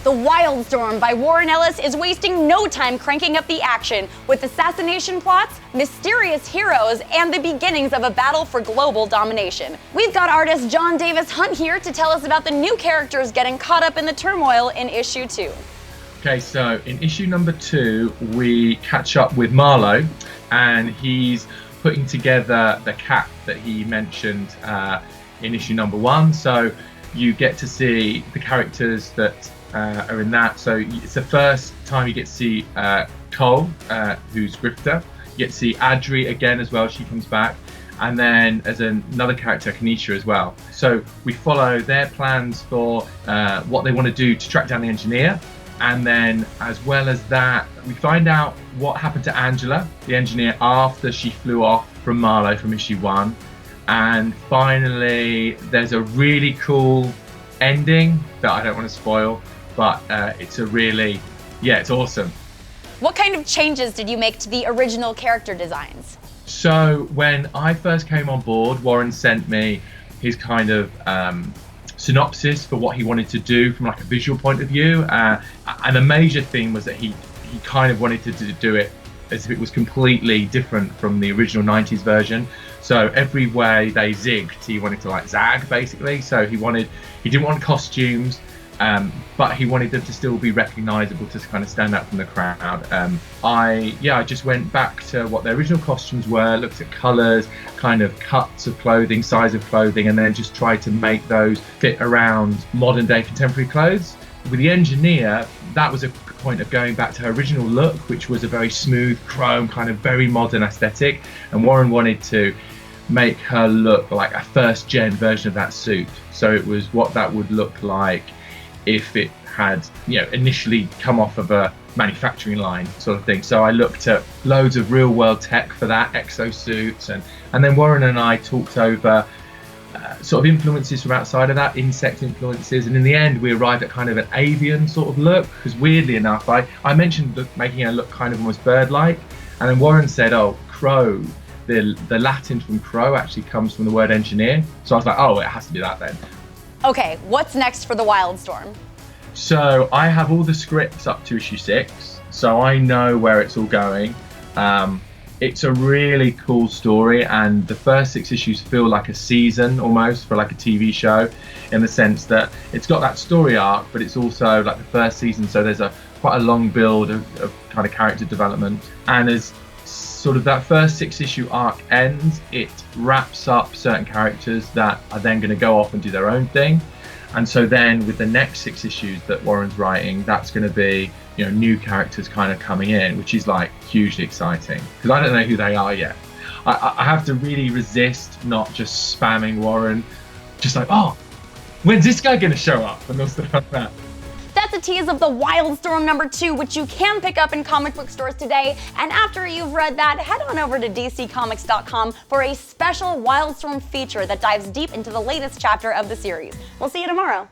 The WildStorm by Warren Ellis is wasting no time cranking up the action with assassination plots, mysterious heroes, and the beginnings of a battle for global domination. We've got artist Jon Davis-Hunt here to tell us about the new characters getting caught up in the turmoil in issue 2. Okay, so in issue number 2, we catch up with Marlowe, and he's putting together the cap that he mentioned in issue number 1. So you get to see the characters that are in that. So it's the first time you get to see Cole, who's Grifter. You get to see Adri again as well, she comes back. And then as another character, Kanisha as well. So we follow their plans for what they want to do to track down the engineer. And then as well as that, we find out what happened to Angela, the engineer, after she flew off from Marlowe from issue 1. And finally, there's a really cool ending that I don't want to spoil, but it's a really, it's awesome. What kind of changes did you make to the original character designs? So when I first came on board, Warren sent me his kind of synopsis for what he wanted to do from like a visual point of view. And the major theme was that he kind of wanted to do it as if it was completely different from the original 90s version. So every way they zigged, he wanted to like zag basically. So he didn't want costumes, but he wanted them to still be recognizable, to kind of stand out from the crowd. I just went back to what their original costumes were, looked at colors, kind of cuts of clothing, size of clothing, and then just tried to make those fit around modern day contemporary clothes. With the engineer, that was a point of going back to her original look, which was a very smooth chrome, kind of very modern aesthetic. And Warren wanted to make her look like a first gen version of that suit. So it was what that would look like if it had, initially come off of a manufacturing line sort of thing. So I looked at loads of real world tech for that, exosuits, and then Warren and I talked over sort of influences from outside of that, insect influences, and in the end we arrived at kind of an avian sort of look, because weirdly enough I mentioned making her look kind of almost bird-like, and then Warren said, oh, crow, the Latin from crow actually comes from the word engineer. So I was like, oh, it has to be that then. Okay, what's next for the WildStorm? So I have all the scripts up to issue 6, so I know where it's all going. It's a really cool story, and the first 6 issues feel like a season almost for like a TV show, in the sense that it's got that story arc, but it's also like the first season, so there's quite a long build of kind of character development. And as sort of that first 6 issue arc ends, it wraps up certain characters that are then going to go off and do their own thing. And so then with the next 6 issues that Warren's writing, that's going to be, new characters kind of coming in, which is like hugely exciting, because I don't know who they are yet. I have to really resist not just spamming Warren, just like, oh, when's this guy going to show up, and all stuff like that. That's a tease of the WildStorm number 2, which you can pick up in comic book stores today. And after you've read that, head on over to dccomics.com for a special WildStorm feature that dives deep into the latest chapter of the series. We'll see you tomorrow.